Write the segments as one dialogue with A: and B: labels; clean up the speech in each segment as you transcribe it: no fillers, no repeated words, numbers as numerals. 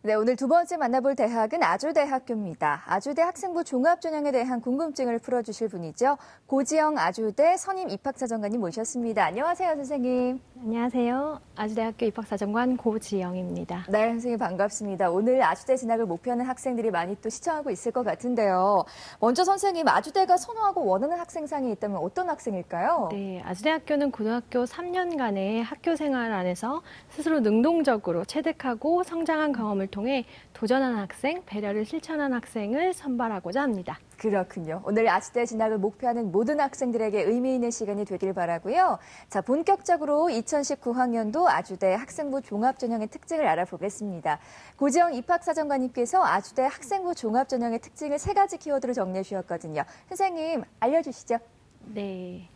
A: 네, 오늘 두 번째 만나볼 대학은 아주대학교입니다. 아주대 학생부 종합전형에 대한 궁금증을 풀어주실 분이죠. 고지영 아주대 선임 입학사정관님 모셨습니다. 안녕하세요, 선생님.
B: 안녕하세요. 아주대학교 입학사정관 고지영입니다.
A: 네, 선생님 반갑습니다. 오늘 아주대 진학을 목표하는 학생들이 많이 또 시청하고 있을 것 같은데요. 먼저 선생님, 아주대가 선호하고 원하는 학생상이 있다면 어떤 학생일까요?
B: 네, 아주대학교는 고등학교 3년간의 학교 생활 안에서 스스로 능동적으로 체득하고 성장한 경험을 통해 도전한 학생, 배려를 실천한 학생을 선발하고자 합니다.
A: 그렇군요. 오늘 아주대 진학을 목표하는 모든 학생들에게 의미 있는 시간이 되길 바라고요. 자, 본격적으로 2019학년도 아주대 학생부 종합전형의 특징을 알아보겠습니다. 고지영 입학사정관님께서 아주대 학생부 종합전형의 특징을 3가지 키워드로 정리해 주셨거든요. 선생님, 알려주시죠.
B: 네.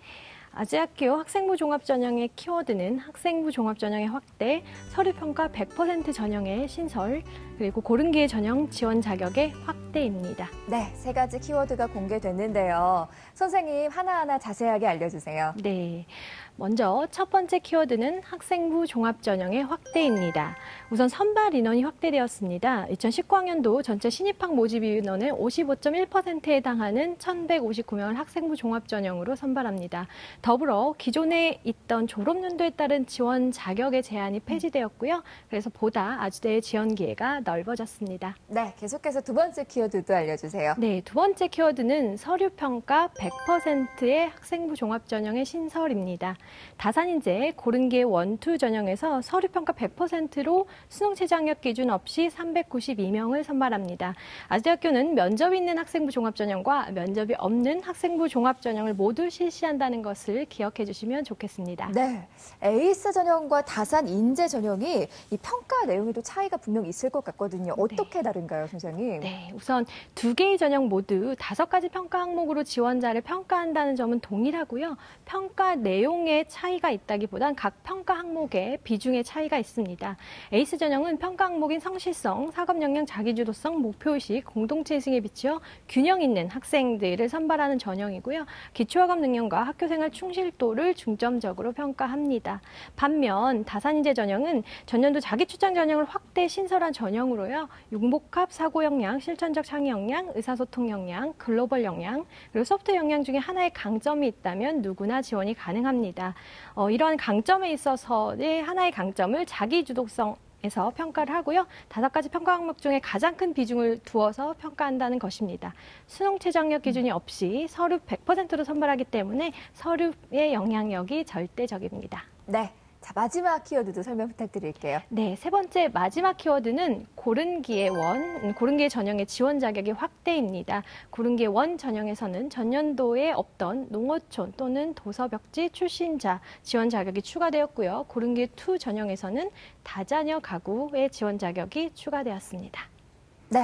B: 아주대학교 학생부 종합전형의 키워드는 학생부 종합전형의 확대, 서류평가 100% 전형의 신설, 그리고 고른기회 전형 지원 자격의 확대입니다.
A: 네, 3가지 키워드가 공개됐는데요. 선생님, 하나하나 자세하게 알려주세요.
B: 네. 먼저 첫 번째 키워드는 학생부 종합전형의 확대입니다. 우선 선발 인원이 확대되었습니다. 2019학년도 전체 신입학 모집 인원의 55.1%에 해당하는 1,159명을 학생부 종합전형으로 선발합니다. 더불어 기존에 있던 졸업연도에 따른 지원 자격의 제한이 폐지되었고요. 그래서 보다 아주대의 지원 기회가 넓어졌습니다.
A: 네, 계속해서 두 번째 키워드도 알려주세요.
B: 네, 두 번째 키워드는 서류평가 100%의 학생부 종합전형의 신설입니다. 다산인제 고른기회 1, 2 전형에서 서류평가 100%로 수능최저학력 기준 없이 392명을 선발합니다. 아주대학교는 면접이 있는 학생부 종합전형과 면접이 없는 학생부 종합전형을 모두 실시한다는 것을 기억해 주시면 좋겠습니다.
A: 네, 에이스 전형과 다산 인재 전형이 이 평가 내용에도 차이가 분명히 있을 것 같거든요. 어떻게 다른가요, 선생님?
B: 네, 우선 2개의 전형 모두 5가지 평가 항목으로 지원자를 평가한다는 점은 동일하고요. 평가 내용의 차이가 있다기보단 각 평가 항목의 비중의 차이가 있습니다. 에이스 전형은 평가 항목인 성실성, 사업 역량, 자기주도성, 목표의식, 공동체 승에 비추어 균형 있는 학생들을 선발하는 전형이고요. 기초학업 능력과 학교생활 충실도를 중점적으로 평가합니다. 반면 다산인재 전형은 전년도 자기추천 전형을 확대 신설한 전형으로요. 융복합 사고 역량, 실천적 창의 역량, 의사소통 역량, 글로벌 역량, 그리고 소프트 역량 중에 하나의 강점이 있다면 누구나 지원이 가능합니다. 이러한 강점에 있어서의 하나의 강점을 자기주도성에서 평가를 하고요. 5가지 평가 항목 중에 가장 큰 비중을 두어서 평가한다는 것입니다. 수능 최저학력 기준이 없이 서류 100%로 선발하기 때문에 서류의 영향력이 절대적입니다.
A: 네. 자, 마지막 키워드도 설명 부탁드릴게요.
B: 네, 세 번째 마지막 키워드는 고른기회 1, 고른기회 전형의 지원 자격의 확대입니다. 고른기회 1 전형에서는 전년도에 없던 농어촌 또는 도서벽지 출신자 지원 자격이 추가되었고요. 고른기회 2 전형에서는 다자녀 가구의 지원 자격이 추가되었습니다.
A: 네.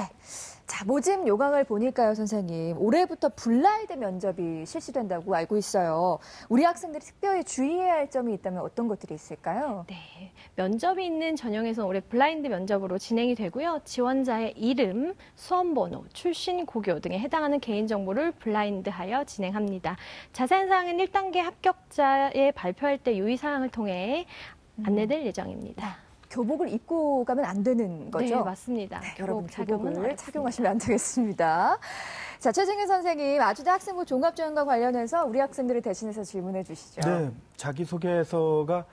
A: 자, 모집 요강을 보니까요, 선생님. 올해부터 블라인드 면접이 실시된다고 알고 있어요. 우리 학생들이 특별히 주의해야 할 점이 있다면 어떤 것들이 있을까요?
B: 네, 면접이 있는 전형에서 올해 블라인드 면접으로 진행이 되고요. 지원자의 이름, 수험번호, 출신 고교 등에 해당하는 개인정보를 블라인드하여 진행합니다. 자세한 사항은 1단계 합격자에 발표할 때 유의사항을 통해 안내될 예정입니다.
A: 교복을 입고 가면 안 되는 거죠?
B: 네, 맞습니다.
A: 네, 여러분 교복을 착용하시면 안 되겠습니다. 자, 최진규 선생님, 아주대 학생부 종합전형과 관련해서 우리 학생들을 대신해서 질문해 주시죠.
C: 네, 자기소개서가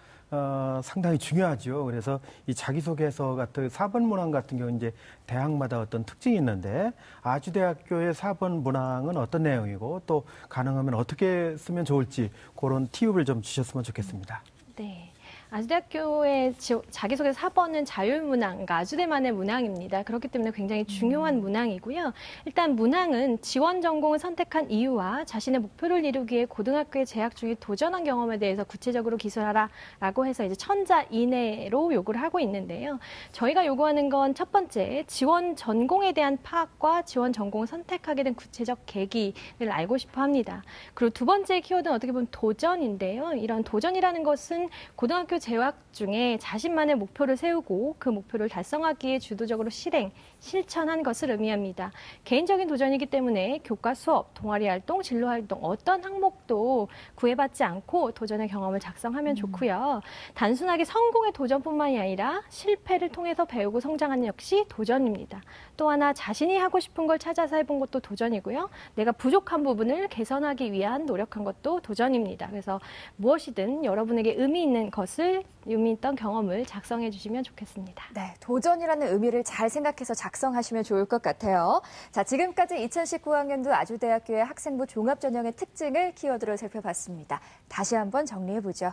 C: 상당히 중요하죠. 그래서 이 자기소개서 같은 4번 문항 같은 경우는 이제 대학마다 어떤 특징이 있는데 아주대학교의 4번 문항은 어떤 내용이고 또 가능하면 어떻게 쓰면 좋을지 그런 팁을 좀 주셨으면 좋겠습니다.
B: 네. 아주대학교의 자기소개 4번은 자율문항, 그러니까 아주대만의 문항입니다. 그렇기 때문에 굉장히 중요한 문항이고요. 일단 문항은 지원 전공을 선택한 이유와 자신의 목표를 이루기 위해 고등학교에 재학 중에 도전한 경험에 대해서 구체적으로 기술하라라고 해서 이제 1000자 이내로 요구를 하고 있는데요. 저희가 요구하는 건 첫 번째, 지원 전공에 대한 파악과 지원 전공을 선택하게 된 구체적 계기를 알고 싶어 합니다. 그리고 두 번째 키워드는 어떻게 보면 도전인데요. 이런 도전이라는 것은 고등학교 재학 중에 자신만의 목표를 세우고 그 목표를 달성하기 위해 주도적으로 실천한 것을 의미합니다. 개인적인 도전이기 때문에 교과 수업, 동아리 활동, 진로 활동 어떤 항목도 구애받지 않고 도전의 경험을 작성하면 좋고요. 단순하게 성공의 도전뿐만이 아니라 실패를 통해서 배우고 성장하는 역시 도전입니다. 또 하나 자신이 하고 싶은 걸 찾아서 해본 것도 도전이고요. 내가 부족한 부분을 개선하기 위한 노력한 것도 도전입니다. 그래서 무엇이든 여러분에게 의미 있던 경험을 작성해 주시면 좋겠습니다.
A: 네, 도전이라는 의미를 잘 생각해서 작성하시면 좋을 것 같아요. 자, 지금까지 2019학년도 아주대학교의 학생부 종합전형의 특징을 키워드로 살펴봤습니다. 다시 한번 정리해보죠.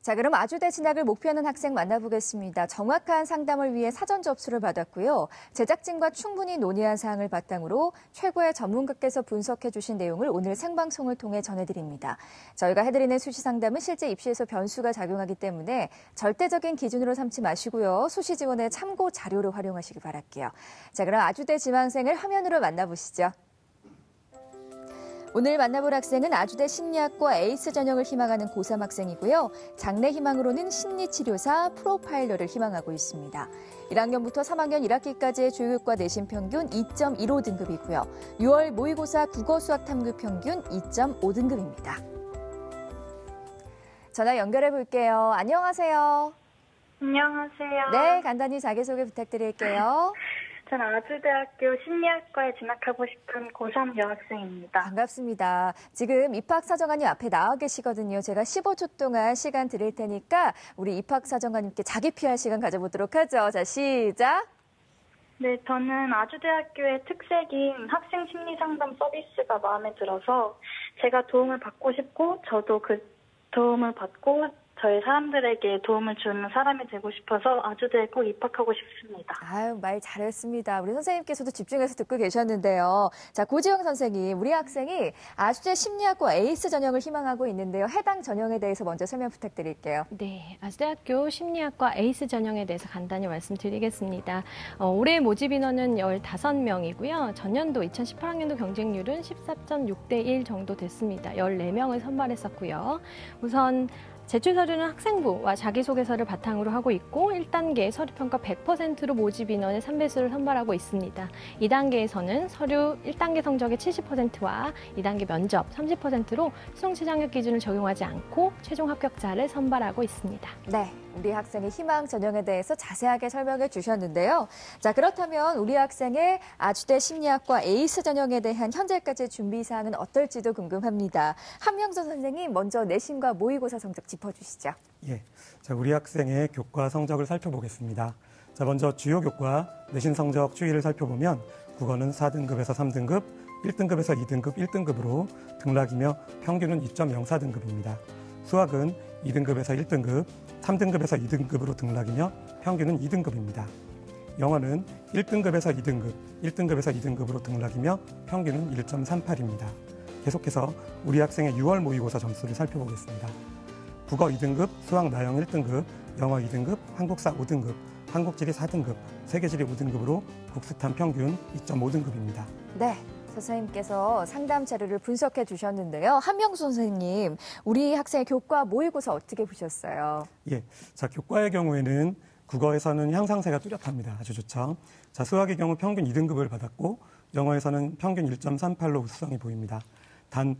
A: 자, 그럼 아주대 진학을 목표하는 학생 만나보겠습니다. 정확한 상담을 위해 사전 접수를 받았고요. 제작진과 충분히 논의한 사항을 바탕으로 최고의 전문가께서 분석해 주신 내용을 오늘 생방송을 통해 전해드립니다. 저희가 해드리는 수시 상담은 실제 입시에서 변수가 작용하기 때문에 절대적인 기준으로 삼지 마시고요. 수시 지원의 참고 자료로 활용하시기 바랄게요. 자, 그럼 아주대 지망생을 화면으로 만나보시죠. 오늘 만나볼 학생은 아주대 심리학과 에이스 전형을 희망하는 고3 학생이고요. 장래 희망으로는 심리치료사, 프로파일러를 희망하고 있습니다. 1학년부터 3학년 1학기까지의 조교과 내신 평균 2.15 등급이고요. 6월 모의고사 국어 수학 탐구 평균 2.5 등급입니다. 전화 연결해 볼게요. 안녕하세요.
D: 안녕하세요.
A: 네, 간단히 자기소개 부탁드릴게요.
D: 저는 아주대학교 심리학과에 진학하고 싶은 고3 여학생입니다.
A: 반갑습니다. 지금 입학사정관님 앞에 나와 계시거든요. 제가 15초 동안 시간 드릴 테니까 우리 입학사정관님께 자기 PR 시간 가져보도록 하죠. 자, 시작.
D: 네, 저는 아주대학교의 특색인 학생 심리상담 서비스가 마음에 들어서 제가 도움을 받고 싶고 저도 그 도움을 받고 저희 사람들에게 도움을 주는 사람이 되고 싶어서 아주대에 꼭 입학하고 싶습니다.
A: 아유, 말 잘했습니다. 우리 선생님께서도 집중해서 듣고 계셨는데요. 자, 고지영 선생님, 우리 학생이 아주대 심리학과 에이스 전형을 희망하고 있는데요. 해당 전형에 대해서 먼저 설명 부탁드릴게요.
B: 네, 아주대학교 심리학과 에이스 전형에 대해서 간단히 말씀드리겠습니다. 올해 모집 인원은 15명이고요. 전년도 2018학년도 경쟁률은 14.6대 1 정도 됐습니다. 14명을 선발했었고요. 우선 제출 서류는 학생부와 자기소개서를 바탕으로 하고 있고 1단계 서류평가 100%로 모집 인원의 3배수를 선발하고 있습니다. 2단계에서는 서류 1단계 성적의 70%와 2단계 면접 30%로 수능치 장벽 기준을 적용하지 않고 최종 합격자를 선발하고 있습니다.
A: 네, 우리 학생의 희망 전형에 대해서 자세하게 설명해 주셨는데요. 자, 그렇다면 우리 학생의 아주대 심리학과 에이스 전형에 대한 현재까지의 준비 사항은 어떨지도 궁금합니다. 한명선 선생님, 먼저 내신과 모의고사 성적 짚어주시죠.
E: 예, 자, 우리 학생의 교과 성적을 살펴보겠습니다. 자, 먼저 주요 교과 내신 성적 추이를 살펴보면 국어는 4등급에서 3등급, 1등급에서 2등급, 1등급으로 등락이며 평균은 2.04등급입니다. 수학은 2등급에서 1등급, 3등급에서 2등급으로 등락이며 평균은 2등급입니다. 영어는 1등급에서 2등급, 1등급에서 2등급으로 등락이며 평균은 1.38입니다. 계속해서 우리 학생의 6월 모의고사 점수를 살펴보겠습니다. 국어 2등급, 수학 나영 1등급, 영어 2등급, 한국사 5등급, 한국지리 4등급, 세계지리 5등급으로 국스탄 평균 2.5등급입니다.
A: 네. 선생님께서 상담 자료를 분석해 주셨는데요. 한명수 선생님, 우리 학생의 교과 모의고사 어떻게 보셨어요?
E: 예, 자, 교과의 경우에는 국어에서는 향상세가 뚜렷합니다. 아주 좋죠. 자, 수학의 경우 평균 2등급을 받았고 영어에서는 평균 1.38로 우수성이 보입니다. 단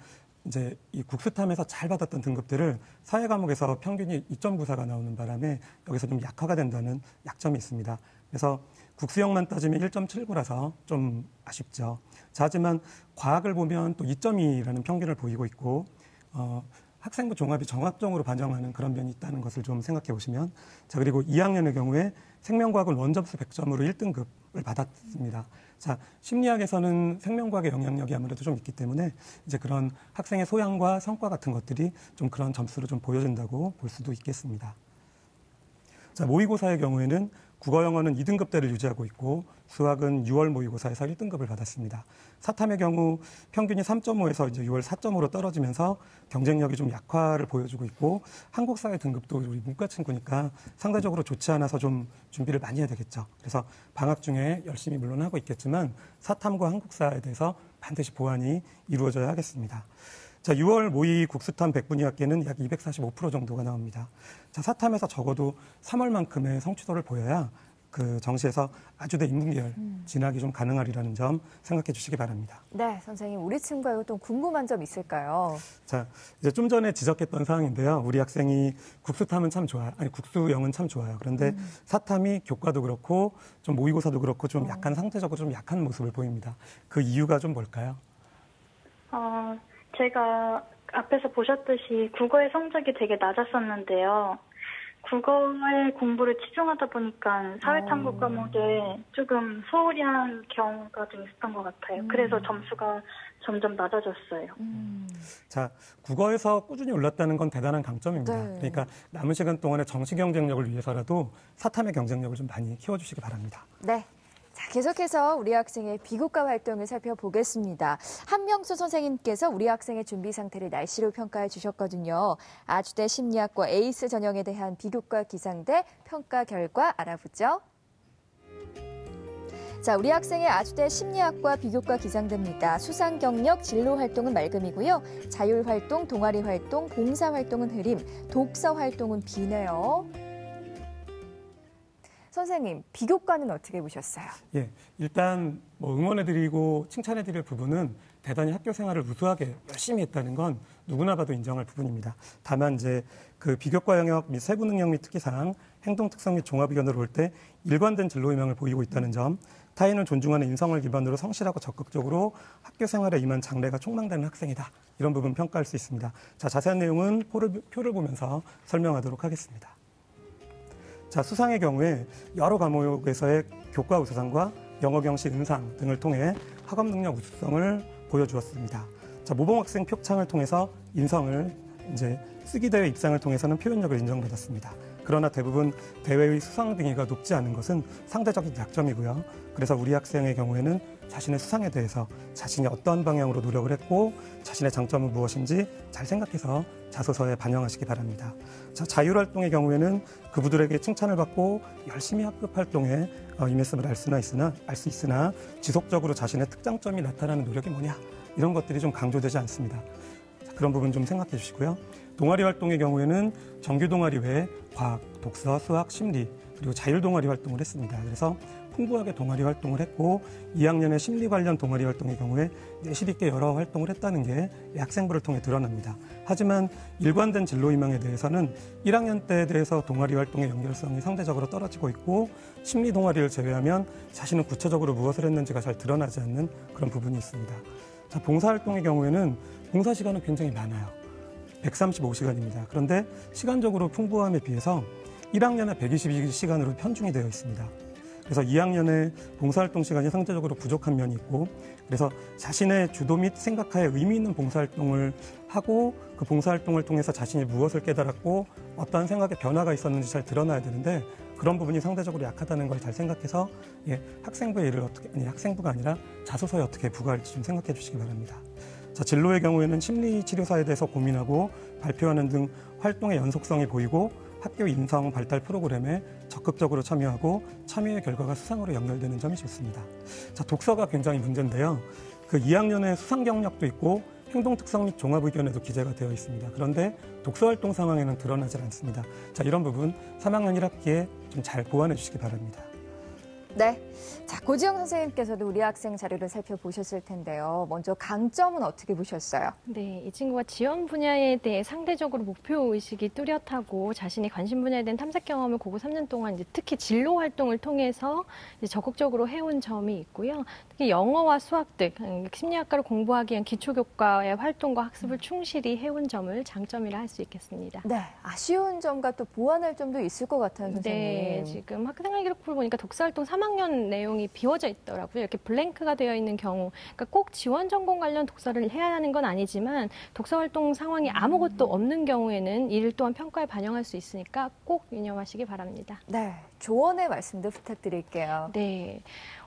E: 이제 이 국스탐에서 잘 받았던 등급들을 사회 과목에서 평균이 2.94가 나오는 바람에 여기서 좀 약화가 된다는 약점이 있습니다. 그래서 국수형만 따지면 1.79라서 좀 아쉽죠. 자, 하지만 과학을 보면 또 2.2라는 평균을 보이고 있고 학생부 종합이 정학종으로 반영하는 그런 면이 있다는 것을 좀 생각해 보시면, 자, 그리고 2학년의 경우에 생명과학은 원점수 100점으로 1등급을 받았습니다. 자, 심리학에서는 생명과학의 영향력이 아무래도 좀 있기 때문에 이제 그런 학생의 소양과 성과 같은 것들이 좀 그런 점수를 좀 보여준다고 볼 수도 있겠습니다. 자, 모의고사의 경우에는 국어 영어는 2등급대를 유지하고 있고 수학은 6월 모의고사에서 1등급을 받았습니다. 사탐의 경우 평균이 3.5에서 이제 6월 4.5로 떨어지면서 경쟁력이 좀 약화를 보여주고 있고 한국사회 등급도 우리 문과 친구니까 상대적으로 좋지 않아서 좀 준비를 많이 해야 되겠죠. 그래서 방학 중에 열심히 물론 하고 있겠지만 사탐과 한국사에 대해서 반드시 보완이 이루어져야 하겠습니다. 자, 6월 모의 국수탐 100분위 합계는 약 245% 정도가 나옵니다. 자, 사탐에서 적어도 3월만큼의 성취도를 보여야 그 정시에서 아주대 인문계열 진학이 좀 가능하리라는 점 생각해 주시기 바랍니다.
A: 네, 선생님, 우리 친구가 또 궁금한 점 있을까요?
E: 자, 이제 좀 전에 지적했던 사항인데요. 우리 학생이 국수탐은 참 좋아요. 아니, 국수영은 참 좋아요. 그런데 사탐이 교과도 그렇고 좀 모의고사도 그렇고 좀 약간 상대적으로 좀 약한 모습을 보입니다. 그 이유가 좀 뭘까요?
D: 제가 앞에서 보셨듯이 국어의 성적이 되게 낮았었는데요. 국어의 공부를 치중하다 보니까 사회탐구 과목에 조금 소홀히 한 경우가 좀 있었던 것 같아요. 그래서 점수가 점점 낮아졌어요.
E: 자, 국어에서 꾸준히 올랐다는 건 대단한 강점입니다.
A: 네.
E: 그러니까 남은 시간 동안에 정시 경쟁력을 위해서라도 사탐의 경쟁력을 좀 많이 키워주시기 바랍니다.
A: 네. 자, 계속해서 우리 학생의 비교과 활동을 살펴보겠습니다. 한명수 선생님께서 우리 학생의 준비 상태를 날씨로 평가해 주셨거든요. 아주대 심리학과 에이스 전형에 대한 비교과 기상대 평가 결과 알아보죠. 자, 우리 학생의 아주대 심리학과 비교과 기상대입니다. 수상 경력, 진로 활동은 맑음이고요. 자율 활동, 동아리 활동, 봉사 활동은 흐림, 독서 활동은 비네요. 선생님, 비교과는 어떻게 보셨어요?
E: 예, 일단 뭐 응원해드리고 칭찬해드릴 부분은 대단히 학교 생활을 우수하게 열심히 했다는 건 누구나 봐도 인정할 부분입니다. 다만 이제 그 비교과 영역 및 세부 능력 및 특기사항, 행동 특성 및 종합 의견으로 올 때 일관된 진로 의명을 보이고 있다는 점, 타인을 존중하는 인성을 기반으로 성실하고 적극적으로 학교 생활에 임한 장래가 촉망되는 학생이다. 이런 부분 평가할 수 있습니다. 자, 자세한 내용은 표를 보면서 설명하도록 하겠습니다. 자, 수상의 경우에 여러 과목에서의 교과 우수상과 영어 경시 은상 등을 통해 학업 능력 우수성을 보여주었습니다. 자, 모범학생 표창을 통해서 인성을 이제 쓰기대회 입상을 통해서는 표현력을 인정받았습니다. 그러나 대부분 대회의 수상 등위가 높지 않은 것은 상대적인 약점이고요. 그래서 우리 학생의 경우에는 자신의 수상에 대해서 자신이 어떤 방향으로 노력을 했고 자신의 장점은 무엇인지 잘 생각해서 자소서에 반영하시기 바랍니다. 자, 자율활동의 경우에는 그분들에게 칭찬을 받고 열심히 학급 활동에 임했음을 알 수 있으나 지속적으로 자신의 특장점이 나타나는 노력이 뭐냐 이런 것들이 좀 강조되지 않습니다. 자, 그런 부분 좀 생각해 주시고요. 동아리 활동의 경우에는 정규 동아리 외에 과학, 독서, 수학, 심리 그리고 자율 동아리 활동을 했습니다. 그래서 풍부하게 동아리 활동을 했고 2학년의 심리 관련 동아리 활동의 경우에 내실 있게 여러 활동을 했다는 게 학생부를 통해 드러납니다. 하지만 일관된 진로 희망에 대해서는 1학년 때에 대해서 동아리 활동의 연결성이 상대적으로 떨어지고 있고 심리 동아리를 제외하면 자신은 구체적으로 무엇을 했는지가 잘 드러나지 않는 그런 부분이 있습니다. 자, 봉사활동의 경우에는 봉사 시간은 굉장히 많아요. 135시간입니다. 그런데 시간적으로 풍부함에 비해서 1학년에 122시간으로 편중이 되어 있습니다. 그래서 2학년에 봉사활동 시간이 상대적으로 부족한 면이 있고 그래서 자신의 주도 및 생각하에 의미 있는 봉사활동을 하고 그 봉사활동을 통해서 자신이 무엇을 깨달았고 어떠한 생각의 변화가 있었는지 잘 드러나야 되는데 그런 부분이 상대적으로 약하다는 걸 잘 생각해서 학생부의 일을 학생부가 아니라 자소서에 어떻게 부과할지 좀 생각해 주시기 바랍니다. 자, 진로의 경우에는 심리치료사에 대해서 고민하고 발표하는 등 활동의 연속성이 보이고 학교 인성 발달 프로그램에 적극적으로 참여하고 참여의 결과가 수상으로 연결되는 점이 좋습니다. 자, 독서가 굉장히 문제인데요. 그 2학년에 수상 경력도 있고 행동 특성 및 종합 의견에도 기재가 되어 있습니다. 그런데 독서 활동 상황에는 드러나지 않습니다. 자, 이런 부분 3학년 1학기에 좀 잘 보완해 주시기 바랍니다.
A: 네. 자, 고지영 선생님께서도 우리 학생 자료를 살펴보셨을 텐데요. 먼저 강점은 어떻게 보셨어요?
B: 네, 이 친구가 지원 분야에 대해 상대적으로 목표 의식이 뚜렷하고 자신이 관심 분야에 대한 탐색 경험을 고고 3년 동안 이제 특히 진로 활동을 통해서 이제 적극적으로 해온 점이 있고요. 특히 영어와 수학 등 심리학과를 공부하기 위한 기초교과의 활동과 학습을 충실히 해온 점을 장점이라 할 수 있겠습니다.
A: 네, 아쉬운 점과 또 보완할 점도 있을 것 같아요, 선생님.
B: 네, 지금 학생활 기록부를 보니까 독서활동 3학년 내용이 비워져 있더라고요. 이렇게 블랭크가 되어 있는 경우, 그러니까 꼭 지원 전공 관련 독서를 해야 하는 건 아니지만 독서활동 상황이 아무것도 없는 경우에는 이 일 또한 평가에 반영할 수 있으니까 꼭 유념하시기 바랍니다.
A: 네, 조언의 말씀도 부탁드릴게요.
B: 네.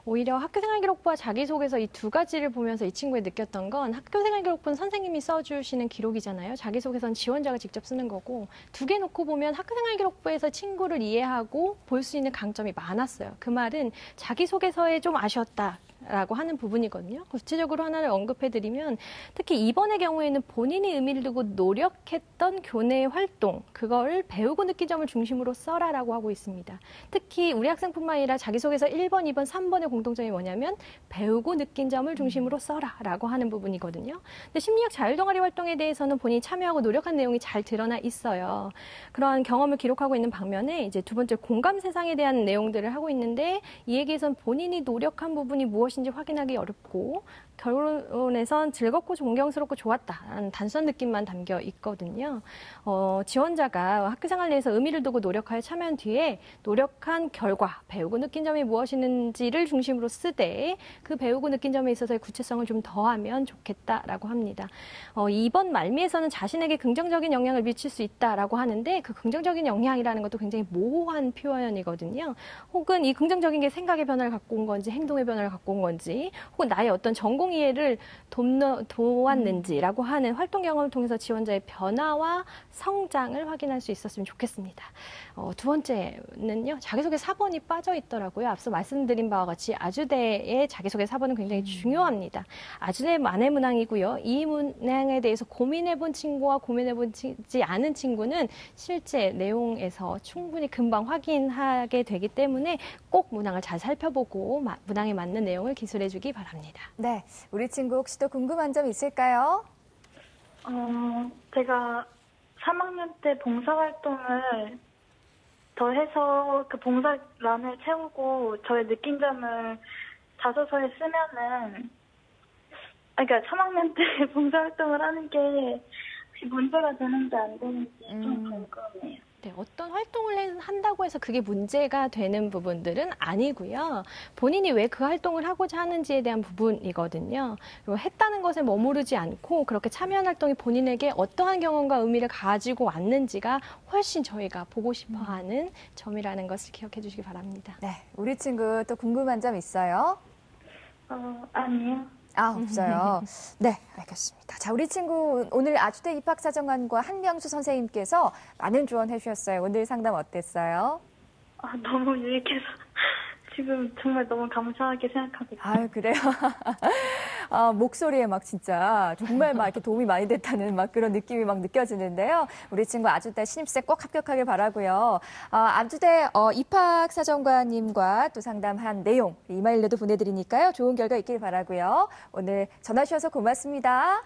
B: 오히려 학교생활기록부와 자기소개서 이 두 가지를 보면서 이 친구에 느꼈던 건 학교생활기록부는 선생님이 써주시는 기록이잖아요. 자기소개서는 지원자가 직접 쓰는 거고 두 개 놓고 보면 학교생활기록부에서 친구를 이해하고 볼 수 있는 강점이 많았어요. 그 말은 자기소개서에 좀 아쉬웠다. 라고 하는 부분이거든요. 구체적으로 하나를 언급해드리면 특히 이번의 경우에는 본인이 의미를 두고 노력했던 교내 활동, 그걸 배우고 느낀 점을 중심으로 써라라고 하고 있습니다. 특히 우리 학생뿐만 아니라 자기소개서 1번, 2번, 3번의 공통점이 뭐냐면 배우고 느낀 점을 중심으로 써라라고 하는 부분이거든요. 근데 심리학 자율동아리 활동에 대해서는 본인이 참여하고 노력한 내용이 잘 드러나 있어요. 그러한 경험을 기록하고 있는 반면에 이제 두 번째 공감 세상에 대한 내용들을 하고 있는데 이 얘기에선 본인이 노력한 부분이 무엇인지 확인하기 어렵고 결론에선 즐겁고 존경스럽고 좋았다라는 단순한 느낌만 담겨 있거든요. 지원자가 학교생활 내에서 의미를 두고 노력하여 참여한 뒤에 노력한 결과, 배우고 느낀 점이 무엇인지를 중심으로 쓰되 그 배우고 느낀 점에 있어서의 구체성을 좀 더하면 좋겠다라고 합니다. 이번 말미에서는 자신에게 긍정적인 영향을 미칠 수 있다라고 하는데 그 긍정적인 영향이라는 것도 굉장히 모호한 표현이거든요. 혹은 이 긍정적인 게 생각의 변화를 갖고 온 건지 행동의 변화를 갖고 온 건지 혹은 나의 어떤 전공 이해를 도왔는지라고 하는 활동 경험을 통해서 지원자의 변화와 성장을 확인할 수 있었으면 좋겠습니다. 두 번째는요. 자기소개 4번이 빠져 있더라고요. 앞서 말씀드린 바와 같이 아주대의 자기소개 4번은 굉장히 중요합니다. 아주대 만해문항이고요. 이 문항에 대해서 고민해본 친구와 고민해보지 않은 친구는 실제 내용에서 충분히 금방 확인하게 되기 때문에 꼭 문항을 잘 살펴보고 문항에 맞는 내용을 기술해주기 바랍니다.
A: 네, 우리 친구 혹시 또 궁금한 점 있을까요?
D: 제가 3학년 때 봉사활동을 더 해서 그 봉사란을 채우고 저의 느낀 점을 자소서에 쓰면은, 그러니까 3학년 때 봉사활동을 하는 게 혹시 문제가 되는지 안 되는지 좀 궁금해요.
B: 네, 어떤 활동을 한다고 해서 그게 문제가 되는 부분들은 아니고요. 본인이 왜 그 활동을 하고자 하는지에 대한 부분이거든요. 그리고 했다는 것에 머무르지 않고 그렇게 참여한 활동이 본인에게 어떠한 경험과 의미를 가지고 왔는지가 훨씬 저희가 보고 싶어하는 점이라는 것을 기억해 주시기 바랍니다.
A: 네, 우리 친구 또 궁금한 점 있어요?
D: 아니요.
A: 없어요. 네, 알겠습니다. 자, 우리 친구 오늘 아주대 입학사정관과 한명수 선생님께서 많은 조언해 주셨어요. 오늘 상담 어땠어요?
D: 너무 유익해서 지금 정말 너무 감사하게 생각하고 있어요.
A: 그래요? 목소리에 막 진짜 정말 막 이렇게 도움이 많이 됐다는 막 그런 느낌이 막 느껴지는데요. 우리 친구 아주대 신입생 꼭 합격하길 바라고요. 아주대 입학사정관님과 또 상담한 내용 이메일로도 보내드리니까요. 좋은 결과 있길 바라고요. 오늘 전화 주셔서 고맙습니다.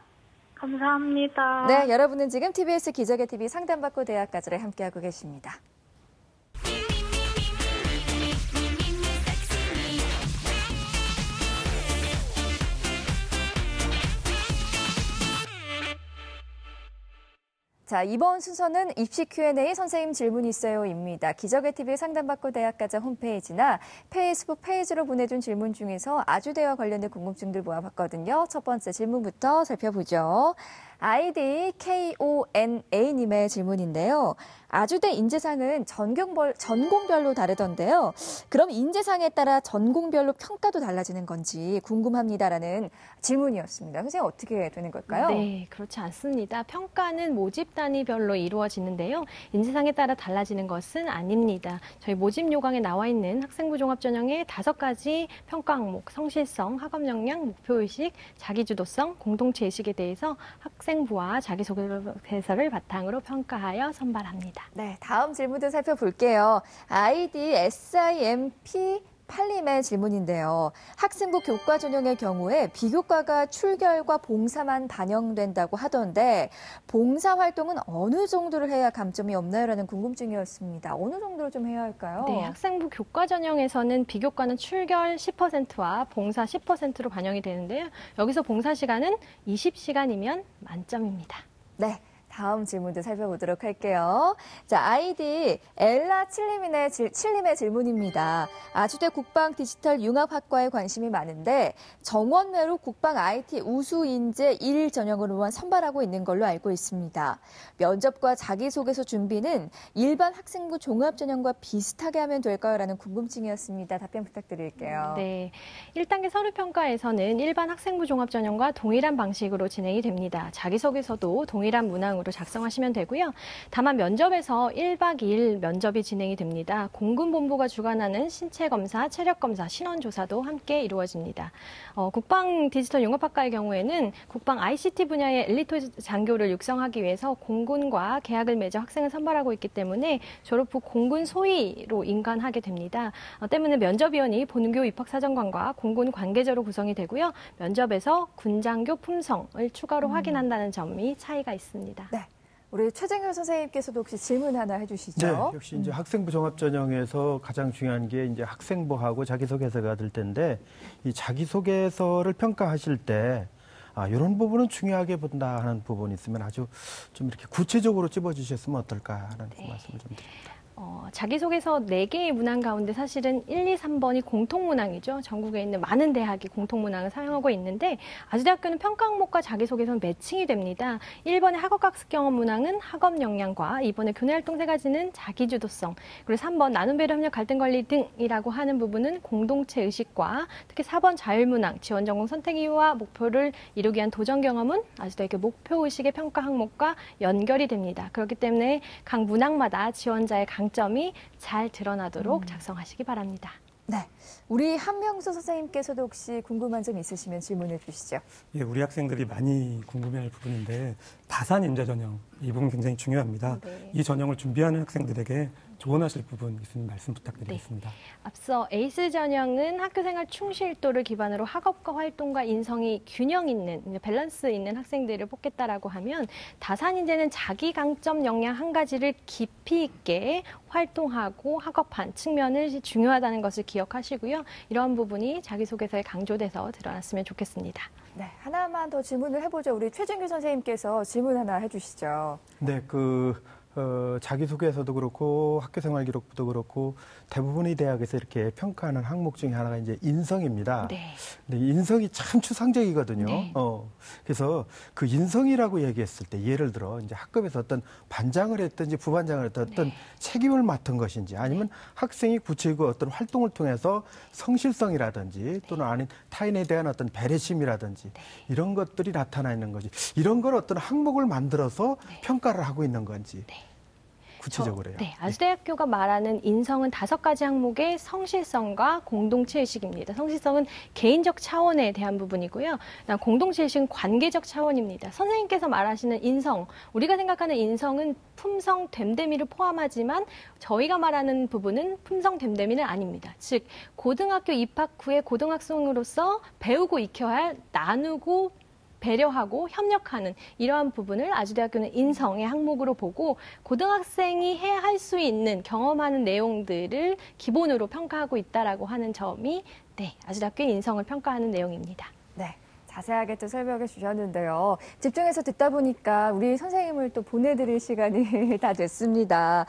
D: 감사합니다.
A: 네, 여러분은 지금 TBS 기적의 TV 상담받고 대학까지를 함께하고 계십니다. 자, 이번 순서는 입시 Q&A 선생님 질문 있어요입니다. 기적의 TV 상담받고 대학가자 홈페이지나 페이스북 페이지로 보내준 질문 중에서 아주대와 관련된 궁금증들 모아봤거든요. 첫 번째 질문부터 살펴보죠. 아이디 KONA님의 질문인데요. 아주대 인재상은 전공별로 다르던데요. 그럼 인재상에 따라 전공별로 평가도 달라지는 건지 궁금합니다라는 질문이었습니다. 선생님 어떻게 되는 걸까요?
B: 네, 그렇지 않습니다. 평가는 모집 단위별로 이루어지는데요. 인재상에 따라 달라지는 것은 아닙니다. 저희 모집 요강에 나와 있는 학생부 종합전형의 5가지 평가 항목, 성실성, 학업 역량, 목표의식, 자기주도성, 공동체의식에 대해서 학생부와 자기소개서를 바탕으로 평가하여 선발합니다.
A: 네, 다음 질문도 살펴볼게요. 아이디 SIMP8님의 질문인데요. 학생부 교과 전형의 경우에 비교과가 출결과 봉사만 반영된다고 하던데 봉사활동은 어느 정도를 해야 감점이 없나요? 라는 궁금증이었습니다. 어느 정도를 좀 해야 할까요?
B: 네, 학생부 교과 전형에서는 비교과는 출결 10%와 봉사 10%로 반영이 되는데요. 여기서 봉사 시간은 20시간이면 만점입니다.
A: 네. 다음 질문도 살펴보도록 할게요. 자, 아이디 엘라 칠림의 질문입니다. 아주대 국방 디지털 융합학과에 관심이 많은데 정원외로 국방 IT 우수 인재 1 전형으로만 선발하고 있는 걸로 알고 있습니다. 면접과 자기소개서 준비는 일반 학생부 종합 전형과 비슷하게 하면 될까요? 라는 궁금증이었습니다. 답변 부탁드릴게요.
B: 네, 1단계 서류평가에서는 일반 학생부 종합 전형과 동일한 방식으로 진행이 됩니다. 자기소개서도 동일한 문항으로 작성하시면 되고요. 다만 면접에서 1박 2일 면접이 진행이 됩니다. 공군본부가 주관하는 신체검사, 체력검사, 신원조사도 함께 이루어집니다. 국방 디지털 융합학과의 경우에는 국방 ICT 분야의 엘리트 장교를 육성하기 위해서 공군과 계약을 맺어 학생을 선발하고 있기 때문에 졸업 후 공군 소위로 인관하게 됩니다. 때문에 면접위원이 본교 입학사정관과 공군 관계자로 구성이 되고요. 면접에서 군장교 품성을 추가로 확인한다는 점이 차이가 있습니다.
A: 네. 우리 최정효 선생님께서도 혹시 질문 하나 해주시죠?
C: 네, 역시 이제 학생부 종합전형에서 가장 중요한 게 이제 학생부하고 자기소개서가 될 텐데 이 자기소개서를 평가하실 때 이런 부분은 중요하게 본다 하는 부분이 있으면 아주 좀 이렇게 구체적으로 찝어주셨으면 어떨까 하는 말씀을 좀 드립니다.
B: 자기소개서 4개의 문항 가운데 사실은 1, 2, 3번이 공통문항이죠. 전국에 있는 많은 대학이 공통문항을 사용하고 있는데 아주대학교는 평가 항목과 자기소개서는 매칭이 됩니다. 1번의 학업학습 경험 문항은 학업 역량과 2번의 교내활동 3가지는 자기주도성, 그리고 3번 나눔 배려 협력 갈등 관리 등이라고 하는 부분은 공동체 의식과 특히 4번 자율문항, 지원 전공 선택 이유와 목표를 이루기 위한 도전 경험은 아주대학교 목표 의식의 평가 항목과 연결이 됩니다. 그렇기 때문에 각 문항마다 지원자의 강점이 잘 드러나도록 작성하시기 바랍니다.
A: 네, 우리 한명수 선생님께서도 혹시 궁금한 점 있으시면 질문해 주시죠.
E: 예, 우리 학생들이 많이 궁금해할 부분인데 다산 인재 전형 이 부분 굉장히 중요합니다.
B: 네.
E: 이 전형을 준비하는 학생들에게 조언하실 부분 있으면 말씀 부탁드리겠습니다.
B: 네. 앞서 에이스 전형은 학교생활 충실도를 기반으로 학업과 활동과 인성이 균형 있는, 밸런스 있는 학생들을 뽑겠다라고 하면 다산 인재는 자기 강점 역량 한 가지를 깊이 있게 활동하고 학업한 측면을 중요하다는 것을 기억하시고요. 이런 부분이 자기소개서에 강조돼서 드러났으면 좋겠습니다.
A: 네, 하나만 더 질문을 해보죠. 우리 최정규 선생님께서 질문 하나 해주시죠.
C: 네, 자기소개서도 그렇고 학교생활 기록부도 그렇고 대부분의 대학에서 이렇게 평가하는 항목 중에 하나가 이제 인성입니다.
B: 네.
C: 근데 인성이 참 추상적이거든요.
B: 네.
C: 그래서 그 인성이라고 얘기했을 때 예를 들어 이제 학급에서 어떤 반장을 했든지 부반장을 했든지 어떤 책임을 맡은 것인지 아니면 학생이 구체적으로 어떤 활동을 통해서 성실성이라든지 또는 아닌 타인에 대한 어떤 배려심이라든지 이런 것들이 나타나 있는 거지. 이런 걸 어떤 항목을 만들어서 평가를 하고 있는 건지. 구체적으로요.
B: 네, 아주대학교가 말하는 인성은 5가지 항목의 성실성과 공동체의식입니다. 성실성은 개인적 차원에 대한 부분이고요. 공동체의식은 관계적 차원입니다. 선생님께서 말하시는 인성, 우리가 생각하는 인성은 품성, 됨됨이를 포함하지만 저희가 말하는 부분은 품성, 됨됨이는 아닙니다. 즉, 고등학교 입학 후에 고등학생으로서 배우고 익혀야 할 나누고 배려하고 협력하는 이러한 부분을 아주대학교는 인성의 항목으로 보고 고등학생이 해야 할 수 있는 경험하는 내용들을 기본으로 평가하고 있다라고 하는 점이 아주대학교의 인성을 평가하는 내용입니다.
A: 네. 자세하게 또 설명해 주셨는데요. 집중해서 듣다 보니까 우리 선생님을 또 보내드릴 시간이 다 됐습니다.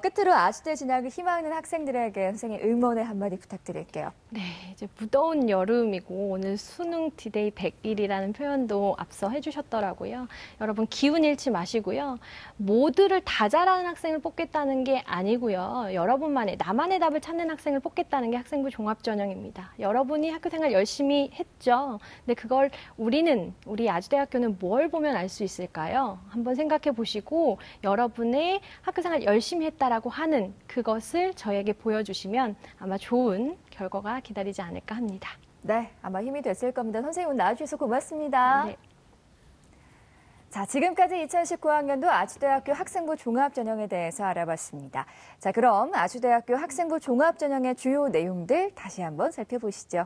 A: 끝으로 아주대 진학을 희망하는 학생들에게 선생님 응원의 한마디 부탁드릴게요.
B: 네, 이제 무더운 여름이고 오늘 수능 디데이 100일이라는 표현도 앞서 해주셨더라고요. 여러분 기운 잃지 마시고요. 모두를 다 잘하는 학생을 뽑겠다는 게 아니고요. 여러분만의 나만의 답을 찾는 학생을 뽑겠다는 게 학생부 종합전형입니다. 여러분이 학교생활 열심히 했죠. 근데 그걸 우리 아주대학교는 뭘 보면 알 수 있을까요? 한번 생각해 보시고 여러분의 학교생활 열심히 했다라고 하는 그것을 저에게 보여주시면 아마 좋은 결과가 기다리지 않을까 합니다.
A: 네, 아마 힘이 됐을 겁니다. 선생님 오늘 나와주셔서 고맙습니다.
B: 네.
A: 자, 지금까지 2019학년도 아주대학교 학생부 종합전형에 대해서 알아봤습니다. 자, 그럼 아주대학교 학생부 종합전형의 주요 내용들 다시 한번 살펴보시죠.